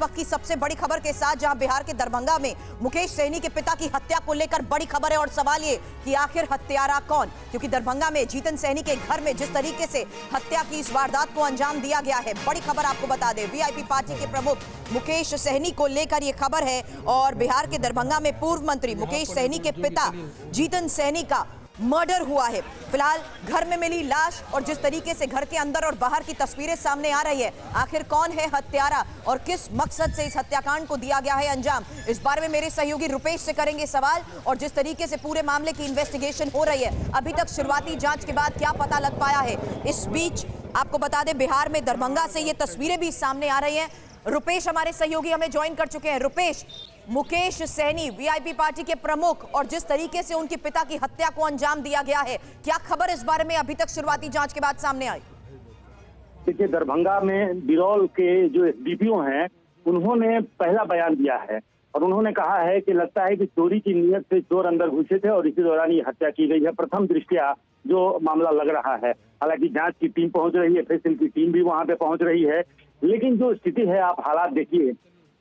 वक्त की सबसे बड़ी खबर के साथ, जहां बिहार के दरभंगा में मुकेश सहनी के पिता की हत्या को लेकर बड़ी खबर है और सवाल ये कि आखिर हत्यारा कौन, क्योंकि दरभंगा में जीतन सहनी के घर में जिस तरीके से हत्या की इस वारदात को अंजाम दिया गया है, बड़ी खबर आपको बता दें। वीआईपी पार्टी के प्रमुख मुकेश सहनी को लेकर यह खबर है और बिहार के दरभंगा में पूर्व मंत्री मुकेश सहनी के पिता जीतन सहनी का मर्डर हुआ है। फिलहाल घर में मिली लाश और जिस तरीके से घर के अंदर और बाहर की तस्वीरें सामने आ रही है, आखिर कौन है हत्यारा और किस मकसद से इस हत्याकांड को दिया गया है अंजाम, इस बारे में मेरे सहयोगी रुपेश से करेंगे सवाल। और जिस तरीके से पूरे मामले की इन्वेस्टिगेशन हो रही है, अभी तक शुरुआती जांच के बाद क्या पता लग पाया है, इस बीच आपको बता दें बिहार में दरभंगा से ये तस्वीरें भी सामने आ रही हैं। रुपेश हमारे सहयोगी हमें ज्वाइन कर चुके हैं। रुपेश, मुकेश सहनी वीआईपी पार्टी के प्रमुख और जिस तरीके से उनके पिता की हत्या को अंजाम दिया गया है, क्या खबर इस बारे में अभी तक शुरुआती जांच के बाद सामने आई? देखिए, दरभंगा में बिरौल के जो एसडीपीओ हैं, उन्होंने पहला बयान दिया है और उन्होंने कहा है कि लगता है कि चोरी की नीयत से चोर अंदर घुसे थे और इसी दौरान ये हत्या की गई है। प्रथम दृष्टया जो मामला लग रहा है, हालांकि जांच की टीम पहुंच रही है, एफएसएल की टीम भी वहां पे पहुंच रही है, लेकिन जो स्थिति है, आप हालात देखिए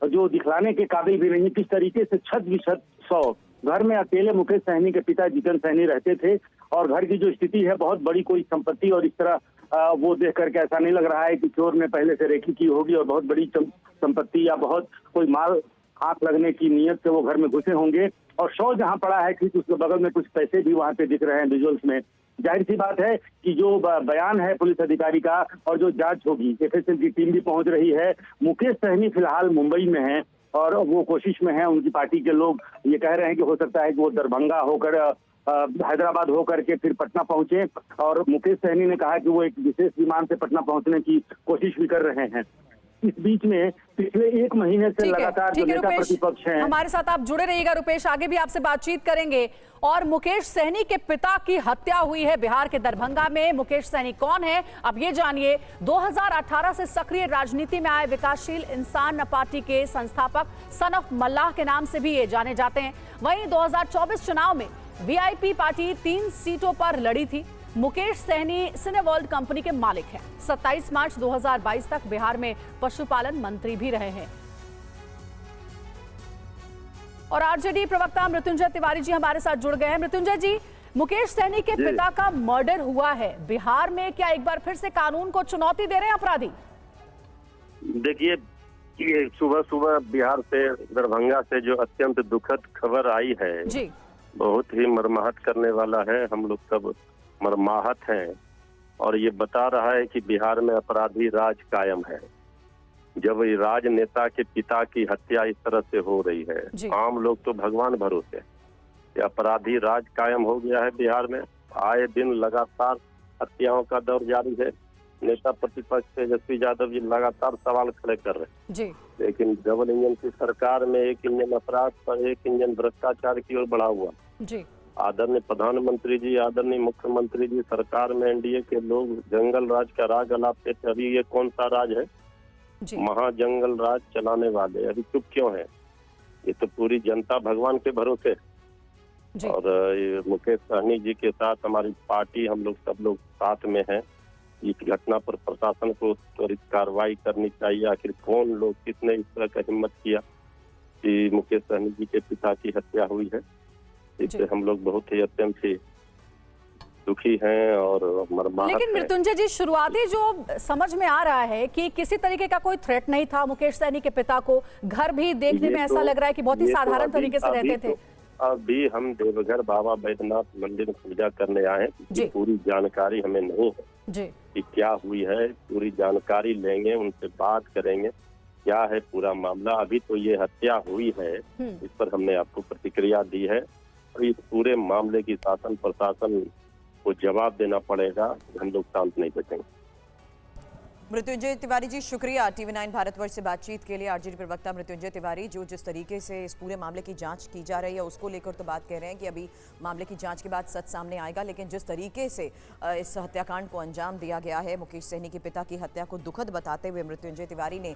जो दिखलाने के काबिल भी नहीं। किस तरीके से छत की छत सौ घर में अकेले मुकेश सहनी के पिता जीतन सहनी रहते थे और घर की जो स्थिति है, बहुत बड़ी कोई संपत्ति और इस तरह वो देख करके ऐसा नहीं लग रहा है कि चोर ने पहले से रेखी की होगी और बहुत बड़ी संपत्ति या बहुत कोई माल हाथ लगने की नीयत से वो घर में घुसे होंगे। और शव जहां पड़ा है, ठीक उसके बगल में कुछ पैसे भी वहां पे दिख रहे हैं विजुअल्स में। जाहिर सी बात है कि जो बयान है पुलिस अधिकारी का और जो जांच होगी, एफएसएल की टीम भी पहुंच रही है। मुकेश सहनी फिलहाल मुंबई में है और वो कोशिश में है, उनकी पार्टी के लोग ये कह रहे हैं कि हो सकता है कि वो दरभंगा होकर हैदराबाद होकर के फिर पटना पहुंचे। और मुकेश सहनी ने कहा कि वो एक विशेष विमान से पटना पहुंचने की कोशिश भी कर रहे हैं। इस बीच में पिछले एक महीने से लगातार जो नेता प्रतिपक्ष हैं, हमारे साथ आप जुड़े रहिएगा रुपेश, आगे भी आपसे बातचीत करेंगे। और मुकेश सहनी के पिता की हत्या हुई है बिहार के दरभंगा में। मुकेश सहनी कौन है, अब ये जानिए। 2018 से सक्रिय राजनीति में आए विकासशील इंसान पार्टी के संस्थापक सन ऑफ मल्लाह के नाम से भी ये जाने जाते हैं। वहीं 2024 चुनाव में वीआईपी पार्टी 3 सीटों पर लड़ी थी। मुकेश सहनी सिनेवर्ल्ड कंपनी के मालिक हैं। 27 मार्च 2022 तक बिहार में पशुपालन मंत्री भी रहे हैं। और आरजेडी प्रवक्ता मृत्युंजय तिवारी जी हमारे साथ जुड़ गए हैं। मृत्युंजय जी, मुकेश सहनी के पिता का मर्डर हुआ है बिहार में, क्या एक बार फिर से कानून को चुनौती दे रहे हैं अपराधी? देखिए, ये सुबह सुबह बिहार से दरभंगा से जो अत्यंत दुखद खबर आई है जी, बहुत ही मर्माहत करने वाला है। हम लोग सब मर्माहत हैं और ये बता रहा है कि बिहार में अपराधी राज कायम है। जब राजनेता के पिता की हत्या इस तरह से हो रही है, आम लोग तो भगवान भरोसे, ये अपराधी राज कायम हो गया है बिहार में। आए दिन लगातार हत्याओं का दौर जारी है। नेता प्रतिपक्ष तेजस्वी यादव जी लगातार सवाल खड़े कर रहे हैं, लेकिन डबल इंजन की सरकार में एक इंजन अपराध पर एक इंजन भ्रष्टाचार की ओर बढ़ा हुआ जी। आदरणीय प्रधानमंत्री जी, आदरणीय मुख्यमंत्री जी, सरकार में एनडीए के लोग जंगल राज का राग अलापते थे। अभी ये कौन सा राज है? महाजंगल राज चलाने वाले अभी चुप क्यों हैं? ये तो पूरी जनता भगवान के भरोसे। और मुकेश सहनी जी के साथ हमारी पार्टी, हम लोग सब लोग साथ में हैं। इस घटना पर प्रशासन को त्वरित कार्रवाई करनी चाहिए। आखिर कौन लोग, किसने इस तरह का हिम्मत किया कि मुकेश सहनी जी के पिता की हत्या हुई है? इससे हम लोग बहुत ही अत्यंत ही दुखी हैं और मर्माहत। लेकिन मृत्युंजय जी, शुरुआती जो समझ में आ रहा है कि किसी तरीके का कोई थ्रेट नहीं था मुकेश सहनी के पिता को। घर भी देखने में ऐसा लग रहा है कि बहुत ही साधारण तरीके से रहते थे। अभी हम देवघर बाबा बैद्यनाथ मंदिर में पूजा करने आए हैं। पूरी जानकारी हमें नहीं है कि क्या हुई है। पूरी जानकारी लेंगे, उनसे बात करेंगे क्या है पूरा मामला। अभी तो ये हत्या हुई है, इस पर हमने आपको प्रतिक्रिया दी है। इस पूरे मामले की शासन प्रशासन को जवाब देना पड़ेगा। हम लोग शांत नहीं बैठेंगे। मृत्युंजय तिवारी जी, शुक्रिया टीवी9 भारतवर्ष से बातचीत के लिए। आरजेडी प्रवक्ता मृत्युंजय तिवारी जो जिस तरीके से इस पूरे मामले की जांच की जा रही है उसको लेकर तो बात कह रहे हैं कि अभी मामले की जांच के बाद सच सामने आएगा, लेकिन जिस तरीके से इस हत्याकांड को अंजाम दिया गया है, मुकेश सहनी के पिता की हत्या को दुखद बताते हुए मृत्युंजय तिवारी ने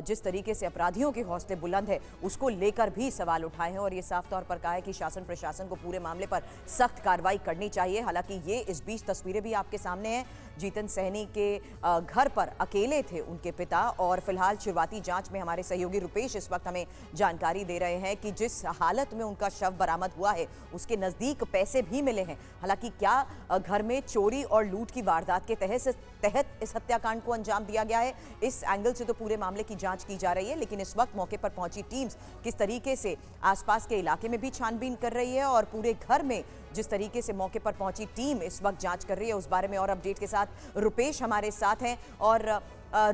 जिस तरीके से अपराधियों के हौसले बुलंद है उसको लेकर भी सवाल उठाए हैं और ये साफ तौर पर कहा है कि शासन प्रशासन को पूरे मामले पर सख्त कार्रवाई करनी चाहिए। हालांकि ये इस बीच तस्वीरें भी आपके सामने हैं, जीतन सहनी के घर पर अकेले थे उनके पिता। और फिलहाल शुरुआती जांच में हमारे सहयोगी रुपेश इस वक्त हमें जानकारी दे रहे हैं कि जिस हालत में उनका शव बरामद हुआ है उसके नजदीक पैसे भी मिले हैं। हालांकि क्या घर में चोरी और लूट की वारदात के तहत इस हत्याकांड को अंजाम दिया गया है, इस एंगल से तो पूरे मामले की जांच की जा रही है। लेकिन इस वक्त मौके पर पहुंची टीम्स किस तरीके से आसपास के इलाके में भी छानबीन कर रही है और पूरे घर में जिस तरीके से मौके पर पहुंची टीम इस वक्त जांच कर रही है, उस बारे में और अपडेट के साथ रुपेश हमारे साथ हैं। और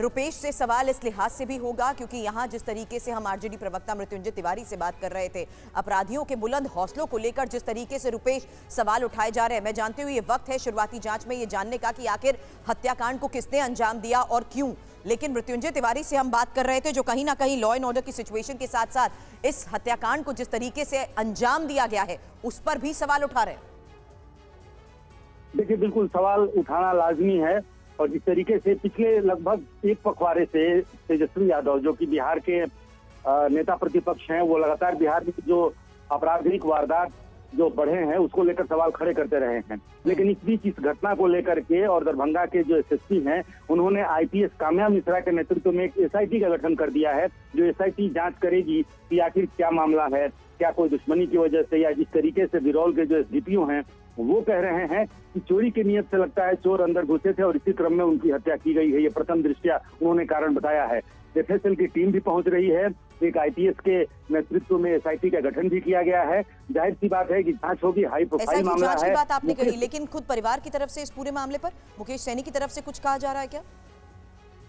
रुपेश से सवाल इस लिहाज से भी होगा क्योंकि यहां जिस तरीके से हम आरजेडी प्रवक्ता मृत्युंजय तिवारी से बात कर रहे थे, अपराधियों के बुलंद हौसलों को लेकर जिस तरीके से रुपेश सवाल उठाए जा रहे हैं, मैं जानती हूँ ये वक्त है शुरुआती जांच में ये जानने का कि आखिर हत्याकांड को किसने अंजाम दिया और क्यों। लेकिन मृत्युंजय तिवारी से हम बात कर रहे थे जो कहीं ना कहीं लॉ एंड ऑर्डर की सिचुएशन के साथ साथ इस हत्याकांड को जिस तरीके से अंजाम दिया गया है उस पर भी सवाल उठा रहे हैं। देखिए, बिल्कुल सवाल उठाना लाजमी है। और जिस तरीके से पिछले लगभग एक पखवाड़े से तेजस्वी यादव जो कि बिहार के नेता प्रतिपक्ष हैं, वो लगातार बिहार में जो आपराधिक वारदात जो बढ़े हैं उसको लेकर सवाल खड़े करते रहे हैं। लेकिन इस बीच इस घटना को लेकर के और दरभंगा के जो एसएसपी हैं उन्होंने आईपीएस काम्या मिश्रा के नेतृत्व में एक एसआईटी का गठन कर दिया है, जो एसआईटी जांच करेगी कि आखिर क्या मामला है, क्या कोई दुश्मनी की वजह से, या जिस तरीके से बिरौल के जो एसडीपीओ हैं वो कह रहे हैं कि चोरी की नीयत से लगता है चोर अंदर घुसे थे और इसी क्रम में उनकी हत्या की गई है। ये प्रथम दृष्टया उन्होंने कारण बताया है। एफएसएल की टीम भी पहुंच रही है, एक आईपीएस के नेतृत्व में एसआईटी का गठन भी किया गया है। जाहिर सी बात है कि जांच होगी, हाई प्रोफाइल मामला है। जांच की बात आपने कही, लेकिन खुद परिवार की तरफ से इस पूरे मामले पर मुकेश सैनी की तरफ से कुछ कहा जा रहा है क्या?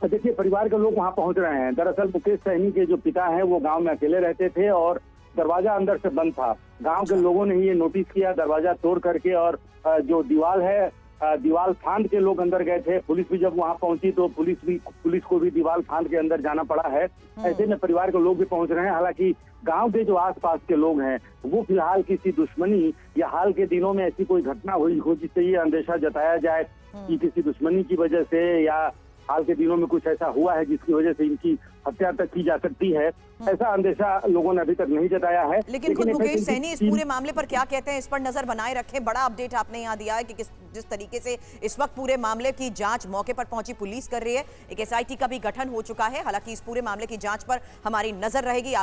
देखिए, परिवार के लोग वहाँ पहुंच रहे हैं। दरअसल मुकेश सैनी के जो पिता हैं वो गाँव में अकेले रहते थे और दरवाजा अंदर से बंद था। गांव के लोगों ने ये नोटिस किया, दरवाजा तोड़ करके और जो दीवार है दीवार फांद के लोग अंदर गए थे। पुलिस भी जब वहां पहुंची तो पुलिस को भी दीवार फांद के अंदर जाना पड़ा है। ऐसे में परिवार के लोग भी पहुंच रहे हैं। हालांकि गांव के जो आसपास के लोग हैं वो फिलहाल किसी दुश्मनी या हाल के दिनों में ऐसी कोई घटना हुई हो जिससे ये अंदेशा जताया जाए कि किसी दुश्मनी की वजह से या हाल के दिनों में कुछ ऐसा हुआ है जिसकी वजह से इनकी हत्या तक की जा सकती है, ऐसा अंदेशा लोगों ने अभी तक नहीं जताया है। लेकिन खुद मुकेश सैनी इस पूरे मामले पर क्या कहते हैं, इस पर नजर बनाए रखें। बड़ा अपडेट आपने यहाँ दिया है कि जिस तरीके से इस वक्त पूरे मामले की जांच मौके पर पहुंची पुलिस कर रही है, एक एसआईटी का भी गठन हो चुका है। हालांकि इस पूरे मामले की जांच पर हमारी नजर रहेगी।